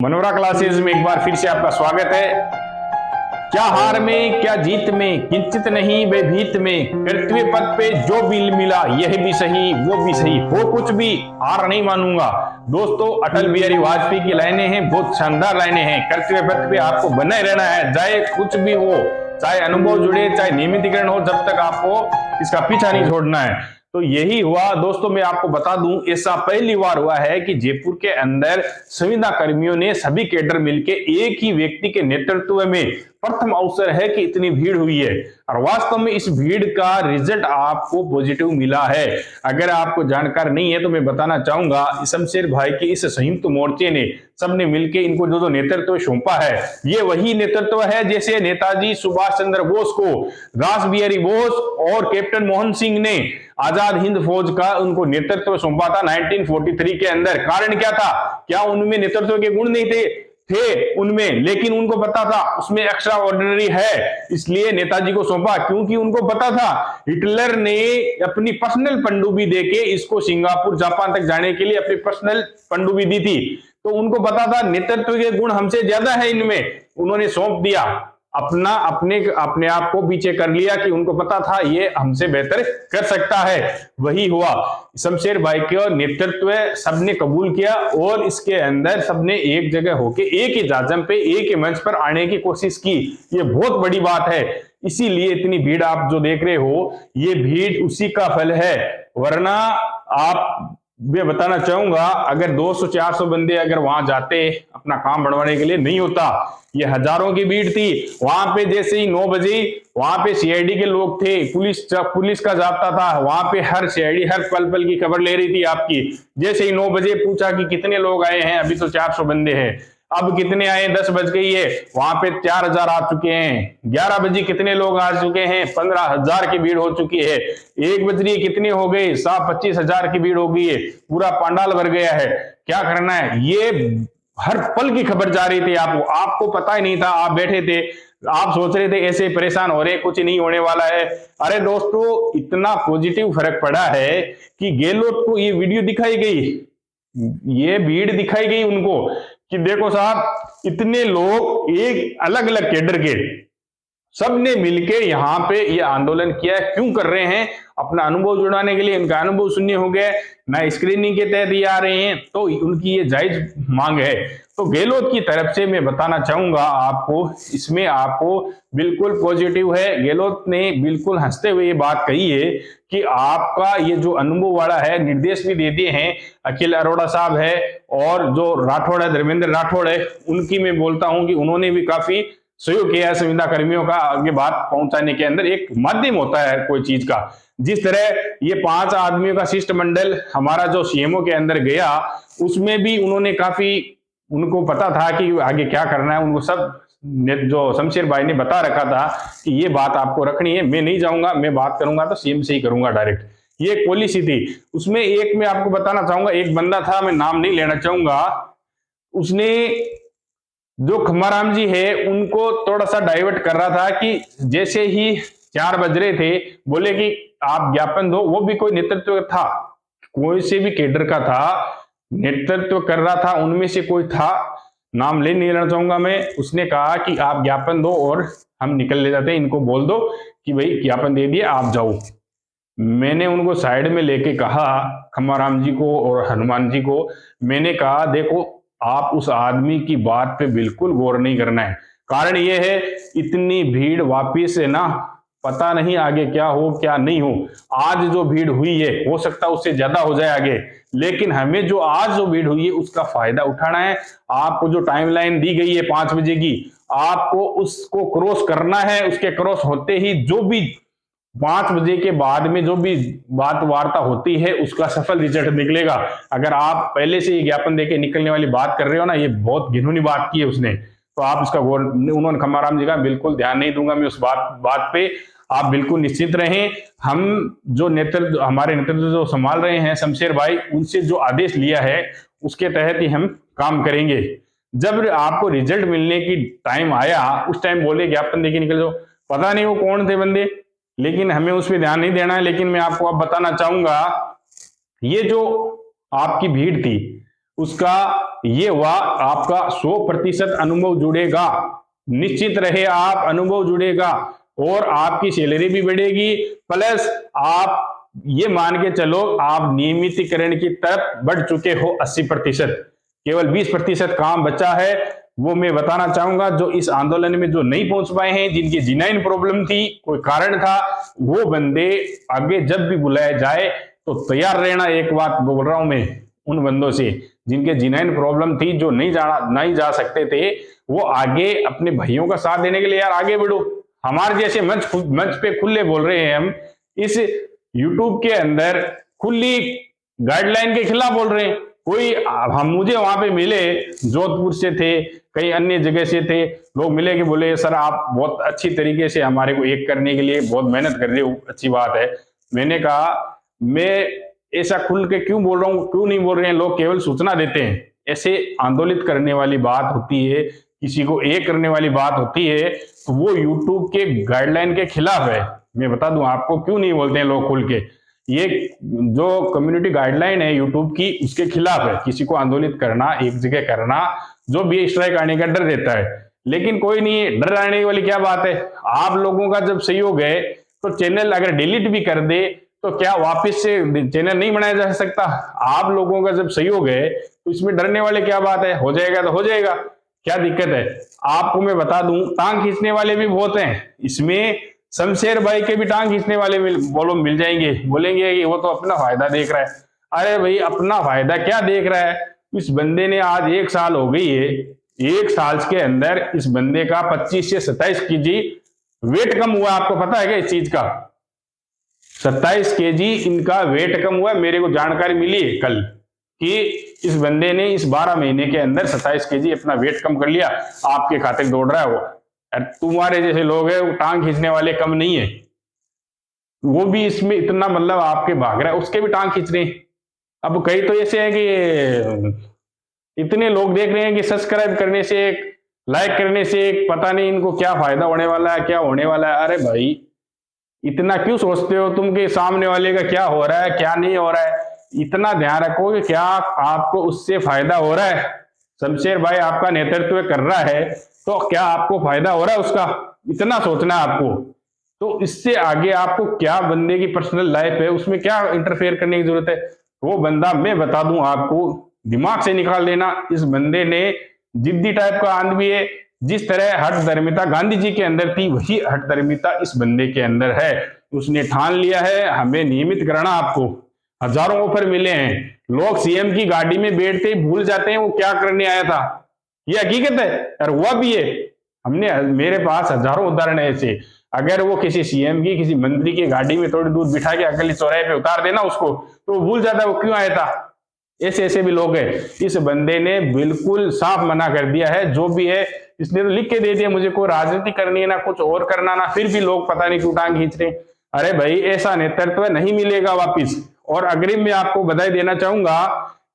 Monera classes में एक बार फिर से आपका स्वागत है। क्या हार में क्या जीत में, किंचित नहीं वे भीत में, कर्तव्य पथ पे जो भी मिला यह भी सही वो भी सही, हो कुछ भी हार नहीं मानूंगा। दोस्तों, अटल बिहारी वाजपेयी की लाइनें हैं, बहुत शानदार लाइनें हैं। कर्तव्य पथ पे आपको बने रहना है, चाहे कुछ भी हो, चाहे अनुभव जुड़े, चाहे नियमितीकरण हो, जब तक आपको इसका पीछा नहीं छोड़ना है। तो यही हुआ दोस्तों। मैं आपको बता दूं, ऐसा पहली बार हुआ है कि जयपुर के अंदर संविदा कर्मियों ने सभी कैडर मिलकर एक ही व्यक्ति के नेतृत्व में, प्रथम अवसर है कि इतनी भीड़ हुई है और वास्तव में इस भीड़ का रिजल्ट आपको पॉजिटिव मिला है। अगर आपको जानकार नहीं है तो मैं बताना चाहूंगा, शमशेर भाई के इस संयुक्त मोर्चे ने सबने मिलकर इनको जो नेतृत्व सौंपा है, ये वही नेतृत्व है जैसे नेताजी सुभाष चंद्र बोस को रास बिहारी बोस और कैप्टन मोहन सिंह ने आजाद हिंद फौज का उनको नेतृत्व सौंपा था 1943 के अंदर। कारण क्या था? क्या उनमें नेतृत्व के गुण नहीं थे उनमें, लेकिन उनको पता था उसमें एक्स्ट्रा ऑर्डिनरी है, इसलिए नेताजी को सौंपा। क्योंकि उनको पता था हिटलर ने अपनी पर्सनल पनडुब्बी देके इसको सिंगापुर जापान तक जाने के लिए अपनी पर्सनल पनडुब्बी दी थी, तो उनको पता था नेतृत्व के गुण हमसे ज्यादा है इनमें, उन्होंने सौंप दिया। अपने आप को पीछे कर लिया कि उनको पता था ये हमसे बेहतर कर सकता है। वही हुआ, शमशेर भाई के नेतृत्व सबने कबूल किया और इसके अंदर सबने एक जगह होके एक ही जाजम पे, एक ही मंच पर आने की कोशिश की। ये बहुत बड़ी बात है, इसीलिए इतनी भीड़ आप जो देख रहे हो, ये भीड़ उसी का फल है। वरना आप, मैं बताना चाहूंगा, अगर 200-400 बंदे अगर वहां जाते अपना काम बढ़वाने के लिए, नहीं होता। ये हजारों की भीड़ थी वहां पे। जैसे ही 9 बजे वहां पे सीआईडी के लोग थे, पुलिस का जाब्ता था वहां पे, हर सीआईडी हर पल पल की खबर ले रही थी आपकी। जैसे ही 9 बजे पूछा कि कितने लोग आए हैं, अभी तो 400 बंदे हैं। अब कितने आए? 10 बज गई है, वहां पे 4000 आ चुके हैं। 11 बजे कितने लोग आ चुके हैं? 15,000 की भीड़ हो चुकी है। 1 बज रही, कितने हो गए? 25,000 की भीड़ हो गई है, पूरा पंडाल भर गया है। क्या करना है? ये हर पल की खबर जा रही थी आपको पता ही नहीं था। आप बैठे थे, आप सोच रहे थे ऐसे परेशान हो रहे, कुछ नहीं होने वाला है। अरे दोस्तों, इतना पॉजिटिव फर्क पड़ा है कि गहलोत को ये वीडियो दिखाई गई, ये भीड़ दिखाई गई उनको कि देखो साहब, इतने लोग एक अलग अलग कैडर के सबने मिलकर यहाँ पे ये आंदोलन किया। क्यों कर रहे हैं? अपना अनुभव जुड़ाने के लिए, इनका अनुभव शून्य हो गया, ना स्क्रीनिंग के तहत ये आ रहे हैं, तो उनकी ये जायज मांग है। तो गहलोत की तरफ से मैं बताना चाहूंगा आपको, इसमें आपको बिल्कुल पॉजिटिव है। गहलोत ने बिल्कुल हंसते हुए ये बात कही है कि आपका ये जो अनुभव वाला है, निर्देश भी दे दिए हैं अखिल अरोड़ा साहब है, और जो राठौड़ है, धर्मेंद्र राठौड़ है, उनकी मैं बोलता हूं कि उन्होंने भी काफी सहयोग किया है संविदा कर्मियों का आगे बात पहुंचाने के अंदर। एक माध्यम होता है कोई चीज का। जिस तरह ये 5 आदमियों का शिष्टमंडल हमारा जो सीएमओ के अंदर गया, उसमें भी उन्होंने काफी, उनको पता था कि आगे क्या करना है, उनको सब जो शमशेर भाई ने बता रखा था कि ये बात आपको रखनी है, मैं नहीं जाऊंगा, मैं बात करूंगा तो सीएम से ही करूंगा डायरेक्ट। ये एक पॉलिसी थी। उसमें एक मैं आपको बताना चाहूंगा, एक बंदा था, मैं नाम नहीं लेना चाहूंगा, उसने, जो खम्माराम जी है, उनको थोड़ा सा डाइवर्ट कर रहा था कि जैसे ही 4 बज रहे थे, बोले कि आप ज्ञापन दो। वो भी कोई नेतृत्व था, कोई से भी कैडर का था, नेतृत्व कर रहा था, उनमें से कोई था, नाम ले नहीं लेना चाहूंगा मैं। उसने कहा कि आप ज्ञापन दो और हम निकल ले जाते हैं, इनको बोल दो कि भाई ज्ञापन दे दिए, आप जाओ। मैंने उनको साइड में लेके कहा, खम्माराम जी को और हनुमान जी को, मैंने कहा देखो, आप उस आदमी की बात पे बिल्कुल गौर नहीं करना है। कारण ये है, इतनी भीड़ वापिस है ना, पता नहीं आगे क्या हो क्या नहीं हो। आज जो भीड़ हुई है, हो सकता है उससे ज्यादा हो जाए आगे, लेकिन हमें जो आज जो भीड़ हुई है उसका फायदा उठाना है। आपको जो टाइमलाइन दी गई है 5 बजे की, आपको उसको क्रॉस करना है। उसके क्रॉस होते ही जो भी 5 बजे के बाद में जो भी बात वार्ता होती है, उसका सफल रिजल्ट निकलेगा। अगर आप पहले से ही ज्ञापन देके निकलने वाली बात कर रहे हो ना, ये बहुत घिनौनी बात की है उसने, तो आप उसका गौर, उन्होंने खम्माराम जी का बिल्कुल ध्यान नहीं दूंगा मैं उस बात पे, आप बिल्कुल निश्चित रहें। हम जो नेतृत्व, हमारे नेतृत्व जो संभाल रहे हैं शमशेर भाई, उनसे जो आदेश लिया है उसके तहत ही हम काम करेंगे। जब आपको रिजल्ट मिलने की टाइम आया, उस टाइम बोले ज्ञापन देके निकल जाओ। पता नहीं वो कौन थे बंदे, लेकिन हमें उस पर ध्यान नहीं देना है। लेकिन मैं आपको अब बताना चाहूंगा, ये जो आपकी भीड़ थी, उसका ये हुआ आपका 100% अनुभव जुड़ेगा। निश्चित रहे आप, अनुभव जुड़ेगा और आपकी सैलरी भी बढ़ेगी। प्लस आप ये मान के चलो आप नियमितीकरण की तरफ बढ़ चुके हो 80%, केवल 20% काम बचा है। वो मैं बताना चाहूंगा जो इस आंदोलन में जो नहीं पहुंच पाए हैं, जिनकी जिनाइन प्रॉब्लम थी, कोई कारण था, वो बंदे आगे जब भी बुलाया जाए तो तैयार रहना। एक बात बोल रहा हूं मैं उन बंदों से जिनके जिनाइन प्रॉब्लम थी, जो नहीं जा सकते थे, वो आगे अपने भाइयों का साथ देने के लिए यार आगे बढ़ो। हमारे जैसे मंच पे खुले बोल रहे हैं, हम इस यूट्यूब के अंदर खुली गाइडलाइन के खिलाफ बोल रहे हैं। कोई हम मुझे वहां पे मिले, जोधपुर से थे, कई अन्य जगह से थे, लोग मिले कि बोले सर आप बहुत अच्छी तरीके से हमारे को एक करने के लिए बहुत मेहनत कर रहे हो, अच्छी बात है। मैंने कहा मैं ऐसा खुल के क्यों बोल रहा हूँ, क्यों नहीं बोल रहे हैं, लोग केवल सूचना देते हैं। ऐसे आंदोलित करने वाली बात होती है, किसी को एक करने वाली बात होती है, तो वो यूट्यूब के गाइडलाइन के खिलाफ है। मैं बता दूं आपको क्यों नहीं बोलते हैं लोग खुल के। ये जो कम्युनिटी गाइडलाइन है यूट्यूब की, उसके खिलाफ है किसी को आंदोलित करना, एक जगह करना, जो भी स्ट्राइक आने का डर रहता है। लेकिन कोई नहीं है, डर आने वाली क्या बात है। आप लोगों का जब सहयोग है तो चैनल अगर डिलीट भी कर दे तो क्या वापस से चैनल नहीं बनाया जा सकता। आप लोगों का जब सहयोग है तो इसमें डरने वाले क्या बात है, हो जाएगा तो हो जाएगा, क्या दिक्कत है। आपको मैं बता दूं टांग खींचने वाले भी बहुत हैं इसमें। शमशेर भाई के भी टांग खींचने वाले मिल जाएंगे, बोलेंगे कि वो तो अपना फायदा देख रहा है। अरे भाई अपना फायदा क्या देख रहा है। इस बंदे ने आज 1 साल हो गई है, 1 साल के अंदर इस बंदे का 25 से 27 केजी वेट कम हुआ। आपको पता है क्या इस चीज का? 27 केजी इनका वेट कम हुआ। मेरे को जानकारी मिली है कल कि इस बंदे ने इस 12 महीने के अंदर 27 केजी अपना वेट कम कर लिया। आपके खातिर दौड़ रहा है वो। तुम्हारे जैसे लोग हैं, टांग खींचने वाले कम नहीं है, वो भी इसमें इतना मतलब आपके भाग रहा है, उसके भी टांग खींच रहे हैं। अब कई तो ऐसे हैं कि इतने लोग देख रहे हैं कि सब्सक्राइब करने से, लाइक करने से पता नहीं इनको क्या फायदा होने वाला है, क्या होने वाला है। अरे भाई इतना क्यों सोचते हो तुम कि सामने वाले का क्या हो रहा है, क्या नहीं हो रहा है। इतना ध्यान रखो कि क्या आपको उससे फायदा हो रहा है। शमशेर भाई आपका नेतृत्व कर रहा है तो क्या आपको फायदा हो रहा है उसका, इतना सोचना है आपको। तो इससे आगे आपको क्या बंदे की पर्सनल लाइफ है उसमें क्या इंटरफेयर करने की जरूरत है। वो बंदा मैं बता दूं आपको, दिमाग से निकाल देना। इस बंदे ने जिद्दी टाइप का आदमी है। जिस तरह हठधर्मिता गांधी जी के अंदर थी, वही हठधर्मिता इस बंदे के अंदर है। उसने ठान लिया है हमें नियमित करना। आपको हजारों ऑफर मिले हैं, लोग सीएम की गाड़ी में बैठते ही भूल जाते हैं वो क्या करने आया था। ये हकीकत है और हुआ भी है। मेरे पास हजारों उदाहरण है ऐसे। अगर वो किसी सीएम की, किसी मंत्री की गाड़ी में थोड़ी दूर बिठा के अगली चौराहे पे उतार देना उसको, तो वो भूल जाता है वो क्यों आया था। ऐसे ऐसे भी लोग हैं। इस बंदे ने बिल्कुल साफ मना कर दिया है, जो भी है इसने तो लिख के दे दिया मुझे कोई राजनीति करनी है ना कुछ और करना ना, फिर भी लोग पता नहीं क्यों टांग खींच रहे। अरे भाई ऐसा नेतृत्व नहीं मिलेगा वापिस। और अग्रिम में आपको बधाई देना चाहूंगा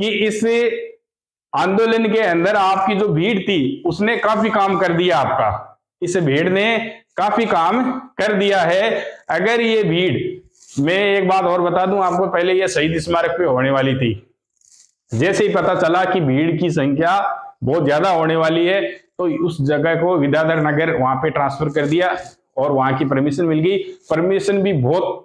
कि इस आंदोलन के अंदर आपकी जो भीड़ थी उसने काफी काम कर दिया। आपका इस भीड़ ने काफी काम कर दिया है। अगर ये भीड़, मैं एक बात और बता दूं आपको, पहले ये शहीद स्मारक पे होने वाली थी। जैसे ही पता चला कि भीड़ की संख्या बहुत ज्यादा होने वाली है तो उस जगह को विद्याधर नगर वहां पे ट्रांसफर कर दिया और वहां की परमिशन मिल गई। परमिशन भी बहुत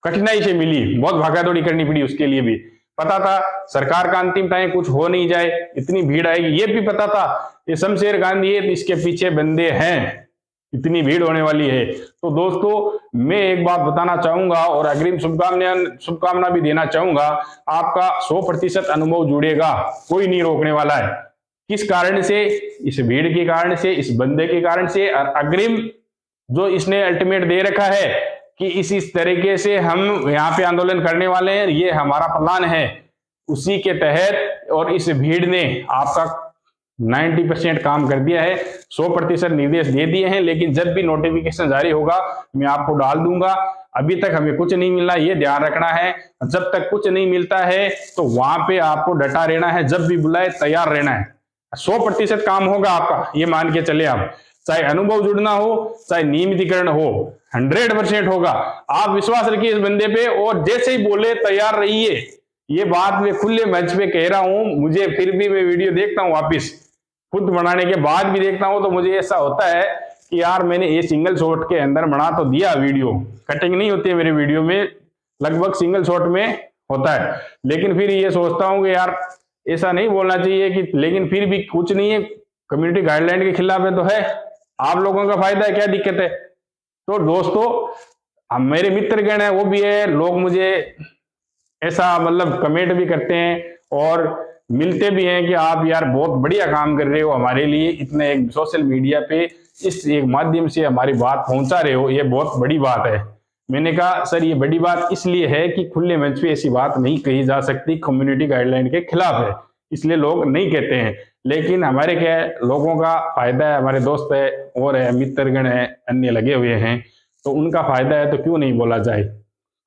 कठिनाई से मिली, बहुत भागादौड़ी करनी पड़ी उसके लिए भी। पता था सरकार का अंतिम टाइम कुछ हो नहीं जाए, इतनी भीड़ आएगी, ये भी पता था। ये शमशेर गांधी है, इसके पीछे बंदे हैं, इतनी भीड़ होने वाली है। तो दोस्तों मैं एक बात बताना चाहूंगा और अग्रिम शुभकामना भी देना चाहूंगा। आपका 100% अनुभव जुड़ेगा, कोई नहीं रोकने वाला है। किस कारण से? इस भीड़ के कारण से, इस बंदे के कारण से। और अग्रिम जो इसने अल्टीमेट दे रखा है कि इस तरीके से हम यहाँ पे आंदोलन करने वाले हैं, ये हमारा प्लान है, उसी के तहत। और इस भीड़ ने आपका 90% काम कर दिया है, 100% निर्देश दे दिए हैं। लेकिन जब भी नोटिफिकेशन जारी होगा मैं आपको डाल दूंगा। अभी तक हमें कुछ नहीं मिला, ये ध्यान रखना है। जब तक कुछ नहीं मिलता है तो वहां पे आपको डटा रहना है, जब भी बुलाए तैयार रहना है। 100% काम होगा आपका, ये मान के चले आप। चाहे अनुभव जुड़ना हो, चाहे नियमितीकरण हो, 100% होगा। आप विश्वास रखिए इस बंदे पे और जैसे ही बोले तैयार रहिए। ये बात मैं खुले मंच पे कह रहा हूं। मुझे फिर भी मैं वीडियो देखता हूं, वापिस खुद बनाने के बाद भी देखता हूं, तो मुझे ऐसा होता है कि यार मैंने ये सिंगल शॉट के अंदर बना तो दिया वीडियो, कटिंग नहीं होती है मेरे वीडियो में, लगभग सिंगल शॉट में होता है, लेकिन फिर ये सोचता हूं कि यार ऐसा नहीं बोलना चाहिए कि, लेकिन फिर भी कुछ नहीं है, कम्युनिटी गाइडलाइन के खिलाफ है तो है, आप लोगों का फायदा है, क्या दिक्कत है। तो दोस्तों, हम मेरे मित्रगण है वो भी है, लोग मुझे ऐसा मतलब कमेंट भी करते हैं और मिलते भी हैं कि आप यार बहुत बढ़िया काम कर रहे हो हमारे लिए, इतने एक सोशल मीडिया पे इस एक माध्यम से हमारी बात पहुंचा रहे हो, ये बहुत बड़ी बात है। मैंने कहा सर ये बड़ी बात इसलिए है कि खुले मंच पे ऐसी बात नहीं कही जा सकती, कम्युनिटी गाइडलाइन के खिलाफ है, इसलिए लोग नहीं कहते हैं। लेकिन हमारे क्या है, लोगों का फायदा है, हमारे दोस्त है और है मित्रगण है अन्य लगे हुए हैं, तो उनका फायदा है तो क्यों नहीं बोला जाए।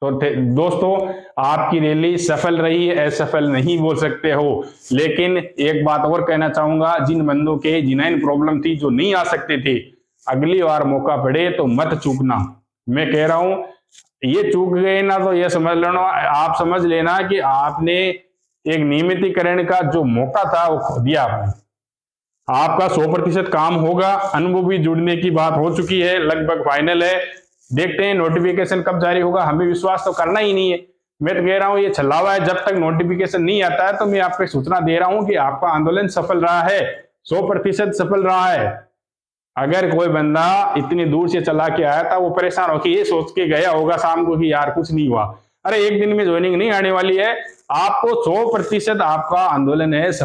तो दोस्तों, आपकी रैली सफल रही, असफल नहीं बोल सकते हो, लेकिन एक बात और कहना चाहूंगा, जिन बंदों के जिनाइन प्रॉब्लम थी जो नहीं आ सकते थे, अगली बार मौका पड़े तो मत चूकना। मैं कह रहा हूं, ये चूक गए ना तो ये समझ लेना, आप समझ लेना कि आपने एक नियमितीकरण का जो मौका था वो खो दिया आपने। आपका 100% काम होगा, अनुभवी जुड़ने की बात हो चुकी है, लगभग फाइनल है, देखते हैं नोटिफिकेशन कब जारी होगा, हमें विश्वास तो करना ही नहीं है। मैं तो कह रहा हूं ये छलावा है, जब तक नोटिफिकेशन नहीं आता है तो मैं आपको सूचना दे रहा हूं कि आपका आंदोलन सफल रहा है, 100% सफल रहा है। अगर कोई बंदा इतनी दूर से चला के आया था, वो परेशान होकर ये सोच के गया होगा शाम को कि यार कुछ नहीं हुआ, अरे एक दिन में ज्वाइनिंग नहीं आने वाली है, आपको 100% आपका आंदोलन है